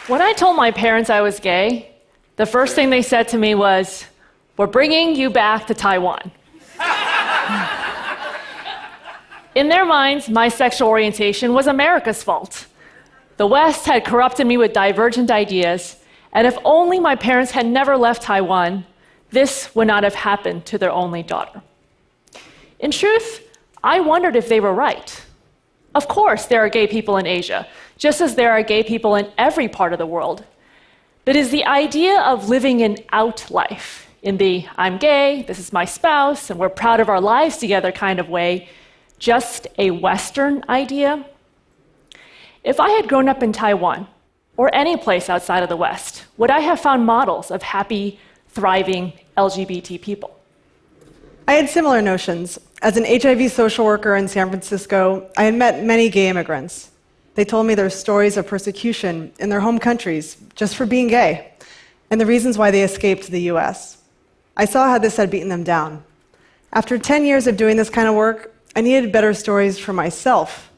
When I told my parents I was gay, the first thing they said to me was, "We're bringing you back to Taiwan." In their minds, my sexual orientation was America's fault. The West had corrupted me with divergent ideas, and if only my parents had never left Taiwan, this would not have happened to their only daughter. In truth, I wondered if they were right. Of course, there are gay people in Asia, just as there are gay people in every part of the world. But is the idea of living an out life, in the "I'm gay, this is my spouse, and we're proud of our lives together" kind of way, just a Western idea? If I had grown up in Taiwan, or any place outside of the West, would I have found models of happy, thriving LGBT people? I had similar notions. As an HIV social worker in San Francisco, I had met many gay immigrants. They told me their stories of persecution in their home countries just for being gay, and the reasons why they escaped to the US. I saw how this had beaten them down. After 10 years of doing this kind of work, I needed better stories for myself.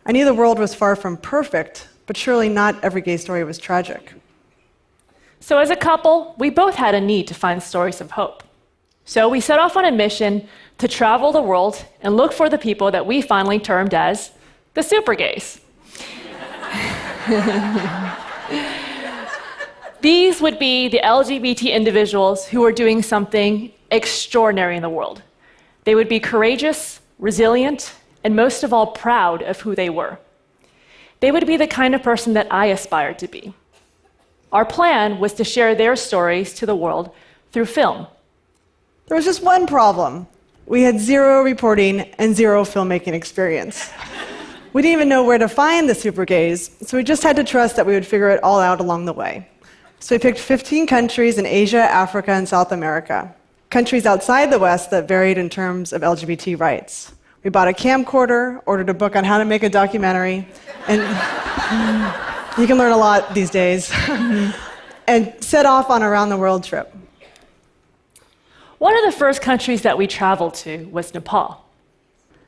I knew the world was far from perfect, but surely not every gay story was tragic. So as a couple, we both had a need to find stories of hope. So we set off on a mission to travel the world and look for the people that we finally termed as the super gays. These would be the LGBT individuals who were doing something extraordinary in the world. They would be courageous, resilient, and most of all, proud of who they were. They would be the kind of person that I aspired to be. Our plan was to share their stories to the world through film. There was just one problem. We had zero reporting and zero filmmaking experience. We didn't even know where to find the super gays, so we just had to trust that we would figure it all out along the way. So we picked 15 countries in Asia, Africa, and South America. Countries outside the West that varied in terms of LGBT rights. We bought a camcorder, ordered a book on how to make a documentary, and you can learn a lot these days, and set off on a round-the-world trip. One of the first countries that we traveled to was Nepal.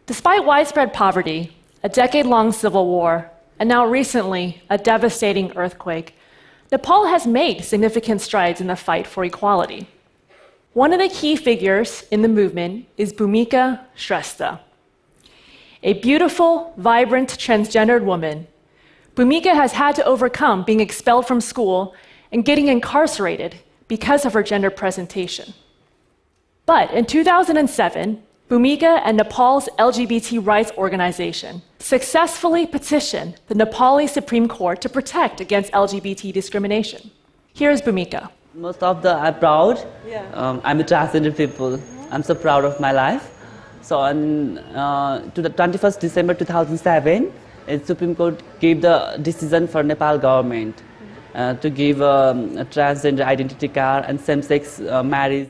Despite widespread poverty, a decade-long civil war, and now recently a devastating earthquake, Nepal has made significant strides in the fight for equality. One of the key figures in the movement is Bhumika Shrestha. A beautiful, vibrant, transgendered woman, Bhumika has had to overcome being expelled from school and getting incarcerated because of her gender presentation. But in 2007, Bhumika and Nepal's LGBT rights organization successfully petitioned the Nepali Supreme Court to protect against LGBT discrimination. Here's Bhumika. Most of the I'm proud. I'm a transgender people. I'm so proud of my life. So on to the 21st December 2007, the Supreme Court gave the decision for Nepal government to give a transgender identity card and same-sex marriage.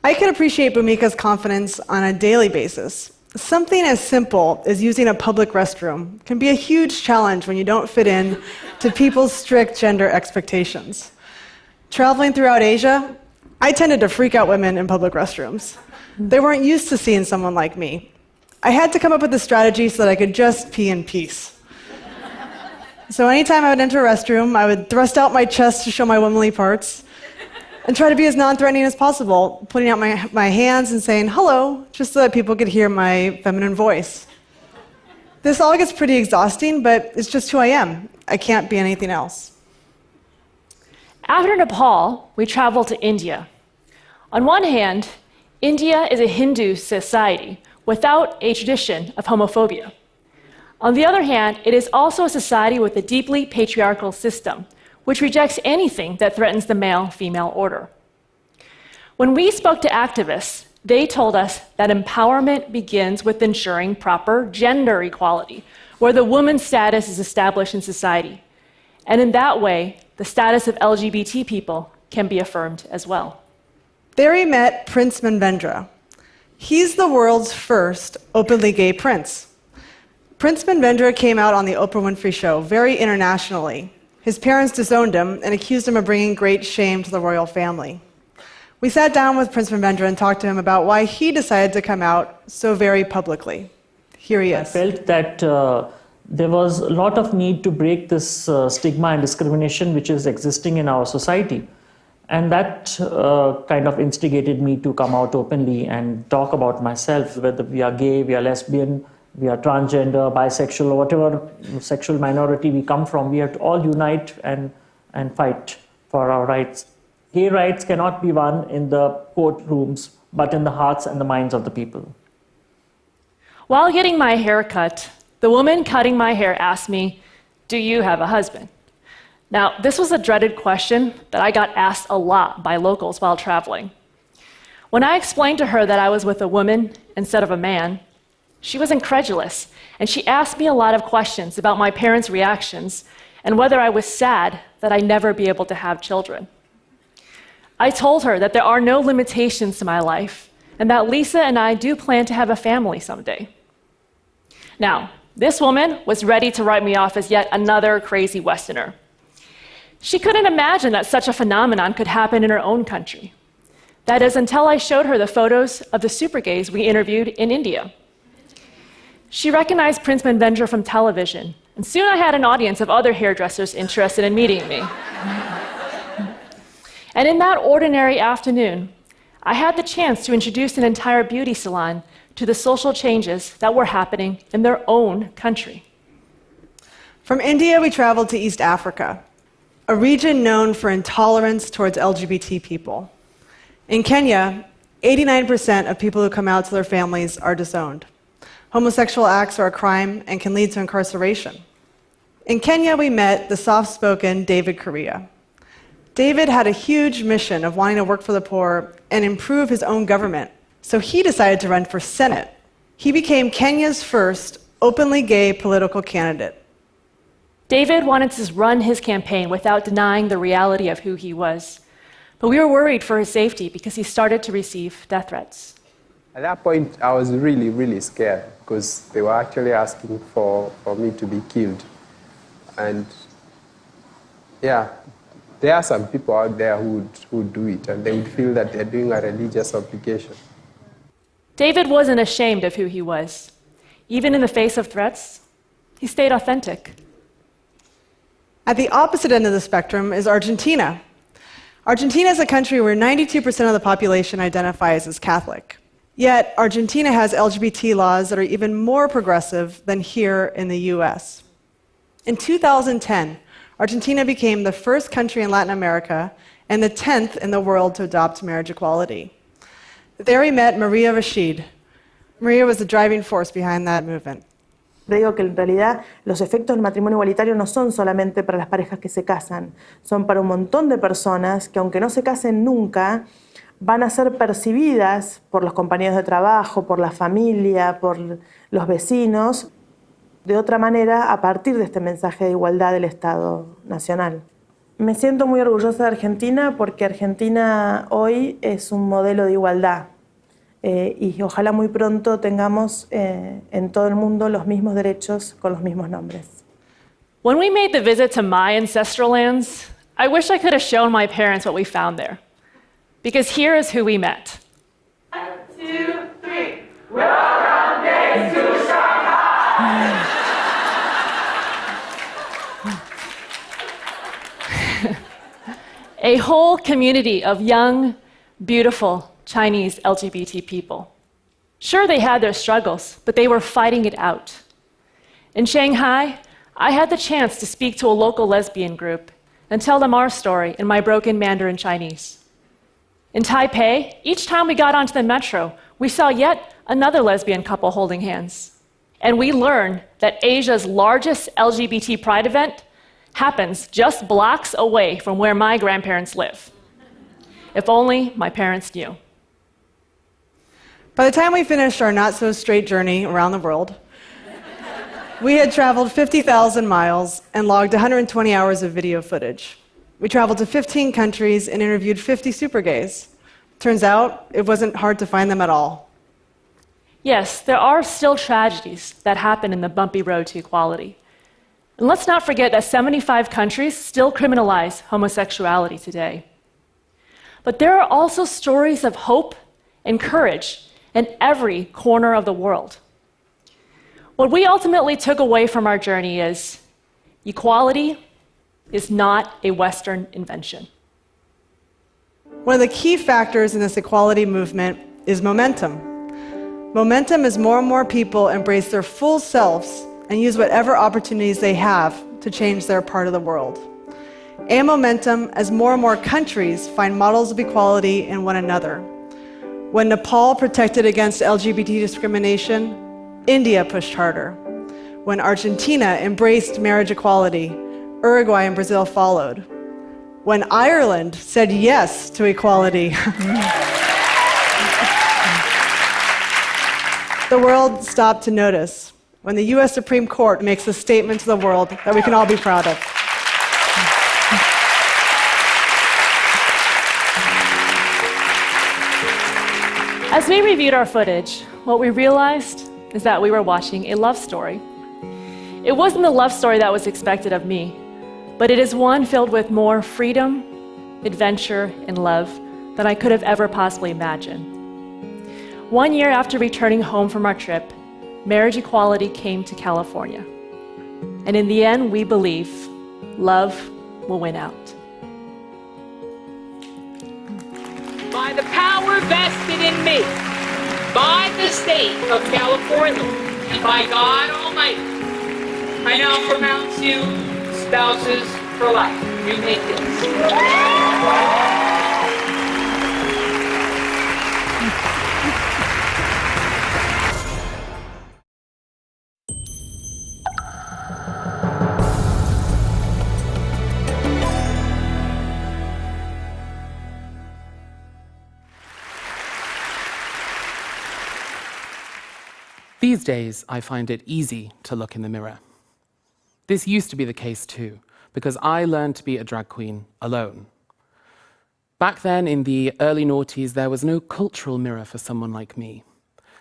I can appreciate Bhumika's confidence on a daily basis. Something as simple as using a public restroom can be a huge challenge when you don't fit in to people's strict gender expectations. Traveling throughout Asia, I tended to freak out women in public restrooms. They weren't used to seeing someone like me. I had to come up with a strategy so that I could just pee in peace. So anytime I would enter a restroom, I would thrust out my chest to show my womanly parts, and try to be as non-threatening as possible, putting out my hands and saying hello, just so that people could hear my feminine voice. This all gets pretty exhausting, but it's just who I am. I can't be anything else. After Nepal, we traveled to India. On one hand, India is a Hindu society without a tradition of homophobia. On the other hand, it is also a society with a deeply patriarchal system, which rejects anything that threatens the male-female order. When we spoke to activists, they told us that empowerment begins with ensuring proper gender equality, where the woman's status is established in society. And in that way, the status of LGBT people can be affirmed as well. There we met Prince Manvendra. He's the world's first openly gay prince. Prince Manvendra came out on the Oprah Winfrey Show very internationally. His parents disowned him and accused him of bringing great shame to the royal family. We sat down with Prince Manvendra and talked to him about why he decided to come out so very publicly. Here he is. I felt that there was a lot of need to break this stigma and discrimination which is existing in our society. And that kind of instigated me to come out openly and talk about myself, whether we are gay, we are lesbian, we are transgender, bisexual, or whatever sexual minority we come from. We have to all unite and fight for our rights. Gay rights cannot be won in the courtrooms, but in the hearts and the minds of the people. While getting my hair cut, the woman cutting my hair asked me, "Do you have a husband?" Now, this was a dreaded question that I got asked a lot by locals while traveling. When I explained to her that I was with a woman instead of a man, she was incredulous, and she asked me a lot of questions about my parents' reactions and whether I was sad that I'd never be able to have children. I told her that there are no limitations to my life and that Lisa and I do plan to have a family someday. Now, this woman was ready to write me off as yet another crazy Westerner. She couldn't imagine that such a phenomenon could happen in her own country. That is, until I showed her the photos of the super gays we interviewed in India. She recognized Prince Manvendra from television, and soon I had an audience of other hairdressers interested in meeting me. And in that ordinary afternoon, I had the chance to introduce an entire beauty salon to the social changes that were happening in their own country. From India, we traveled to East Africa, a region known for intolerance towards LGBT people. In Kenya, 89% of people who come out to their families are disowned. Homosexual acts are a crime and can lead to incarceration. In Kenya, we met the soft-spoken David Correa. David had a huge mission of wanting to work for the poor and improve his own government, so he decided to run for Senate. He became Kenya's first openly gay political candidate. David wanted to run his campaign without denying the reality of who he was. But we were worried for his safety because he started to receive death threats. At that point, I was really, really scared because they were actually asking for me to be killed. And yeah, there are some people out there who would do it, and they would feel that they're doing a religious obligation. David wasn't ashamed of who he was. Even in the face of threats, he stayed authentic. At the opposite end of the spectrum is Argentina. Argentina is a country where 92% of the population identifies as Catholic. Yet, Argentina has LGBT laws that are even more progressive than here in the US. In 2010, Argentina became the first country in Latin America and the 10th in the world to adopt marriage equality. There we met Maria Rashid. Maria was the driving force behind that movement. Digo que en realidad los efectos del matrimonio igualitario no son solamente para las parejas que se casan, son para un montón de personas que aunque no se casen nunca, van a ser percibidas por los compañeros de trabajo, por la familia, por los vecinos, de otra manera a partir de este mensaje de igualdad del Estado Nacional. Me siento muy orgullosa de Argentina porque Argentina hoy es un modelo de igualdad y ojalá muy pronto tengamos en todo el mundo los mismos derechos con los mismos nombres. When we made the visit to my ancestral lands, I wish I could have shown my parents what we found there. Because here is who we met. 1, 2, 3. Welcome days to Shanghai! A whole community of young, beautiful Chinese LGBT people. Sure, they had their struggles, but they were fighting it out. In Shanghai, I had the chance to speak to a local lesbian group and tell them our story in my broken Mandarin Chinese. In Taipei, each time we got onto the metro, we saw yet another lesbian couple holding hands. And we learned that Asia's largest LGBT pride event happens just blocks away from where my grandparents live. If only my parents knew. By the time we finished our not-so-straight journey around the world, we had traveled 50,000 miles and logged 120 hours of video footage. We traveled to 15 countries and interviewed 50 super gays. Turns out, it wasn't hard to find them at all. Yes, there are still tragedies that happen in the bumpy road to equality. And let's not forget that 75 countries still criminalize homosexuality today. But there are also stories of hope and courage in every corner of the world. What we ultimately took away from our journey is equality is not a Western invention. One of the key factors in this equality movement is momentum. Momentum is more and more people embrace their full selves and use whatever opportunities they have to change their part of the world. And momentum as more and more countries find models of equality in one another. When Nepal protected against LGBT discrimination, India pushed harder. When Argentina embraced marriage equality, Uruguay and Brazil followed. When Ireland said yes to equality, the world stopped to notice. When the US Supreme Court makes a statement to the world that we can all be proud of. As we reviewed our footage, what we realized is that we were watching a love story. It wasn't the love story that was expected of me, but it is one filled with more freedom, adventure, and love than I could have ever possibly imagined. 1 year after returning home from our trip, marriage equality came to California. And in the end, we believe love will win out. By the power vested in me, by the state of California, and by God Almighty, I now pronounce you spouses for life. You make this. These days, I find it easy to look in the mirror. This used to be the case too, because I learned to be a drag queen alone. Back then, in the early noughties, there was no cultural mirror for someone like me.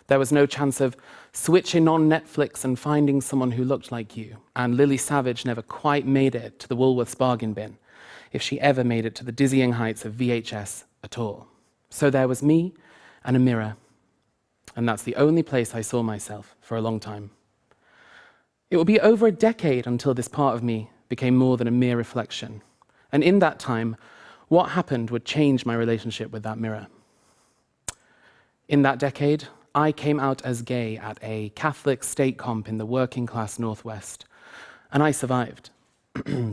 There was no chance of switching on Netflix and finding someone who looked like you, and Lily Savage never quite made it to the Woolworths bargain bin, if she ever made it to the dizzying heights of VHS at all. So there was me and a mirror. And that's the only place I saw myself for a long time. It would be over a decade until this part of me became more than a mere reflection. And in that time, what happened would change my relationship with that mirror. In that decade, I came out as gay at a Catholic state comp in the working class Northwest, and I survived.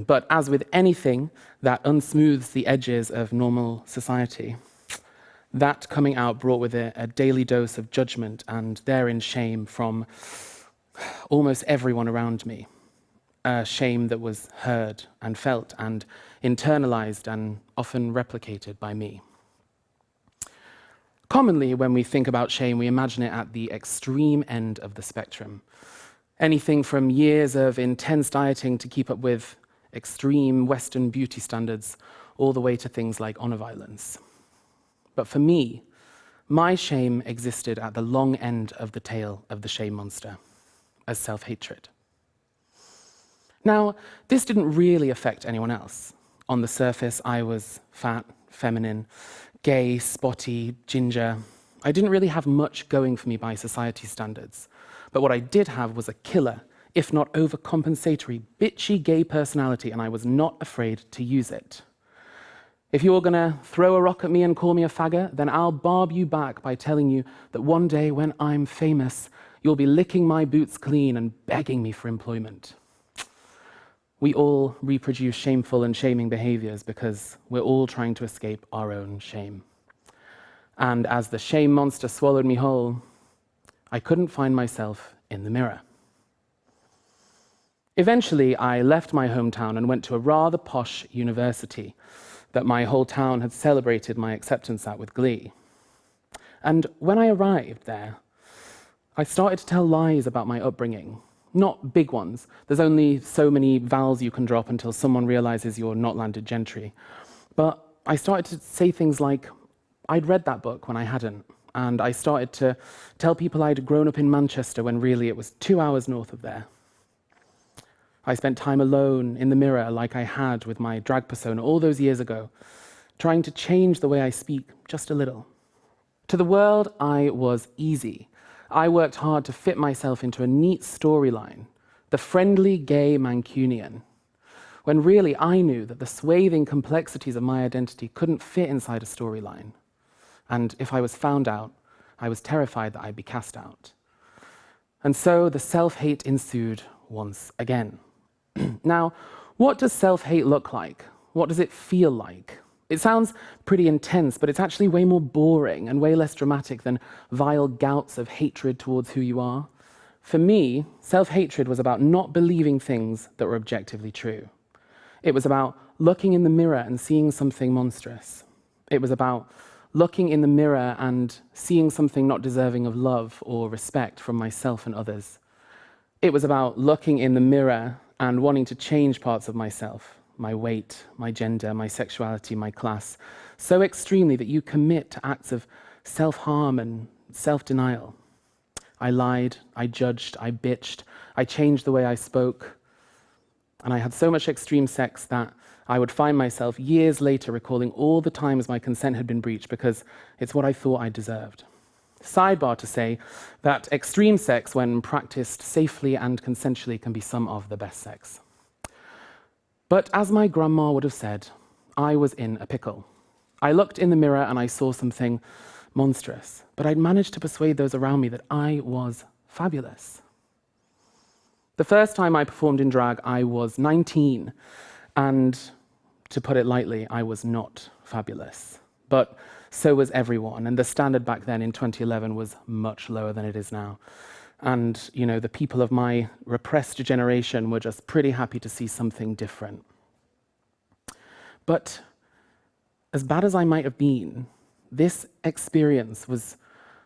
But as with anything that unsmooths the edges of normal society, that coming out brought with it a daily dose of judgment and therein shame from almost everyone around me. A shame that was heard and felt and internalized and often replicated by me. Commonly, when we think about shame, we imagine it at the extreme end of the spectrum. Anything from years of intense dieting to keep up with extreme Western beauty standards, all the way to things like honor violence. But for me, my shame existed at the long end of the tail of the shame monster, as self-hatred. Now, this didn't really affect anyone else. On the surface, I was fat, feminine, gay, spotty, ginger. I didn't really have much going for me by society standards. But what I did have was a killer, if not overcompensatory, bitchy gay personality, and I was not afraid to use it. If you're gonna throw a rock at me and call me a faggot, then I'll barb you back by telling you that one day when I'm famous, you'll be licking my boots clean and begging me for employment. We all reproduce shameful and shaming behaviors because we're all trying to escape our own shame. And as the shame monster swallowed me whole, I couldn't find myself in the mirror. Eventually, I left my hometown and went to a rather posh university that my whole town had celebrated my acceptance at with glee. And when I arrived there, I started to tell lies about my upbringing. Not big ones. There's only so many vowels you can drop until someone realizes you're not landed gentry. But I started to say things like, I'd read that book when I hadn't. And I started to tell people I'd grown up in Manchester when really it was 2 hours north of there. I spent time alone in the mirror like I had with my drag persona all those years ago, trying to change the way I speak just a little. To the world, I was easy. I worked hard to fit myself into a neat storyline, the friendly gay Mancunian, when really I knew that the swathing complexities of my identity couldn't fit inside a storyline. And if I was found out, I was terrified that I'd be cast out. And so the self-hate ensued once again. Now, what does self-hate look like? What does it feel like? It sounds pretty intense, but it's actually way more boring and way less dramatic than vile gouts of hatred towards who you are. For me, self-hatred was about not believing things that were objectively true. It was about looking in the mirror and seeing something monstrous. It was about looking in the mirror and seeing something not deserving of love or respect from myself and others. It was about looking in the mirror and wanting to change parts of myself, my weight, my gender, my sexuality, my class, so extremely that you commit to acts of self-harm and self-denial. I lied, I judged, I bitched, I changed the way I spoke, and I had so much extreme sex that I would find myself years later recalling all the times my consent had been breached because it's what I thought I deserved. Sidebar to say that extreme sex, when practiced safely and consensually, can be some of the best sex. But as my grandma would have said, I was in a pickle. I looked in the mirror and I saw something monstrous, but I'd managed to persuade those around me that I was fabulous. The first time I performed in drag, I was 19, and to put it lightly, I was not fabulous. But so was everyone, and the standard back then in 2011 was much lower than it is now. And, you know, the people of my repressed generation were just pretty happy to see something different. But as bad as I might have been, this experience was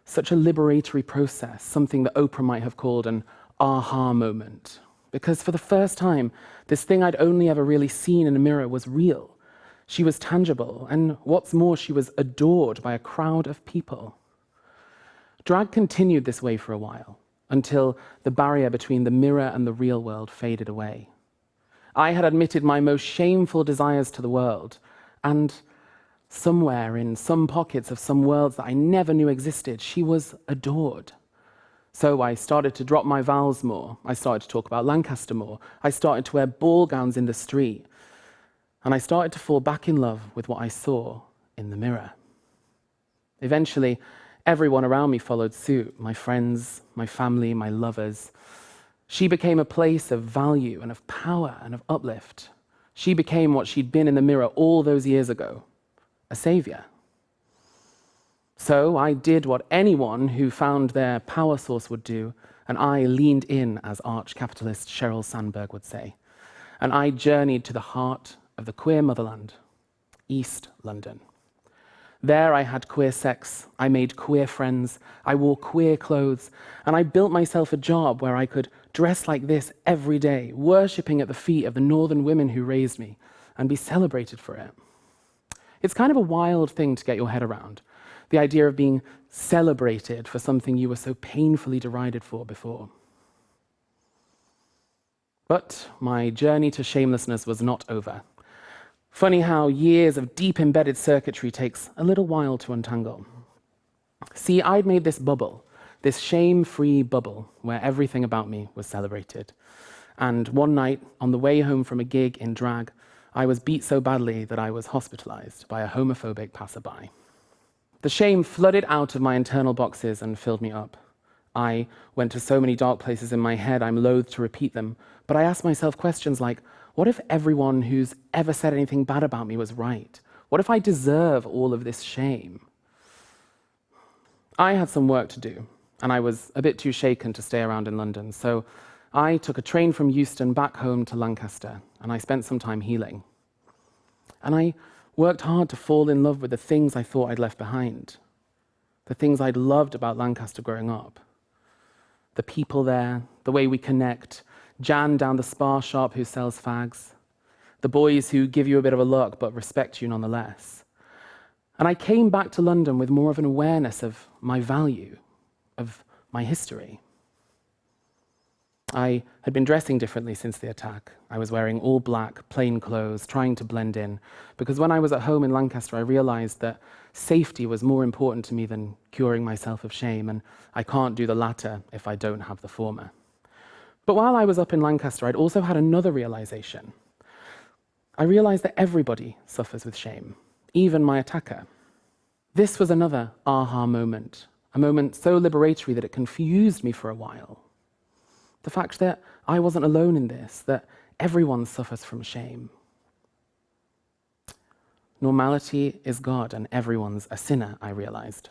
such a liberatory process, something that Oprah might have called an aha moment. Because for the first time, this thing I'd only ever really seen in a mirror was real. She was tangible, and what's more, she was adored by a crowd of people. Drag continued this way for a while, until the barrier between the mirror and the real world faded away. I had admitted my most shameful desires to the world, and somewhere in some pockets of some worlds that I never knew existed, she was adored. So I started to drop my vowels more. I started to talk about Lancaster more. I started to wear ball gowns in the street. And I started to fall back in love with what I saw in the mirror. Eventually, everyone around me followed suit, my friends, my family, my lovers. She became a place of value and of power and of uplift. She became what she'd been in the mirror all those years ago, a savior. So I did what anyone who found their power source would do, and I leaned in, as arch-capitalist Sheryl Sandberg would say. And I journeyed to the heart of the queer motherland, East London. There I had queer sex, I made queer friends, I wore queer clothes, and I built myself a job where I could dress like this every day, worshipping at the feet of the northern women who raised me, and be celebrated for it. It's kind of a wild thing to get your head around, the idea of being celebrated for something you were so painfully derided for before. But my journey to shamelessness was not over. Funny how years of deep embedded circuitry takes a little while to untangle. See, I'd made this bubble, this shame-free bubble, where everything about me was celebrated. And one night, on the way home from a gig in drag, I was beat so badly that I was hospitalized by a homophobic passerby. The shame flooded out of my internal boxes and filled me up. I went to so many dark places in my head, I'm loath to repeat them, but I asked myself questions like, what if everyone who's ever said anything bad about me was right? What if I deserve all of this shame? I had some work to do, and I was a bit too shaken to stay around in London, so I took a train from Euston back home to Lancaster, and I spent some time healing. And I worked hard to fall in love with the things I thought I'd left behind, the things I'd loved about Lancaster growing up. The people there, the way we connect, Jan down the Spar shop who sells fags, the boys who give you a bit of a look but respect you nonetheless. And I came back to London with more of an awareness of my value, of my history. I had been dressing differently since the attack. I was wearing all black, plain clothes, trying to blend in, because when I was at home in Lancaster, I realized that safety was more important to me than curing myself of shame, and I can't do the latter if I don't have the former. But while I was up in Lancaster, I'd also had another realization. I realized that everybody suffers with shame, even my attacker. This was another aha moment, a moment so liberatory that it confused me for a while. The fact that I wasn't alone in this, that everyone suffers from shame. Normality is God and everyone's a sinner, I realized.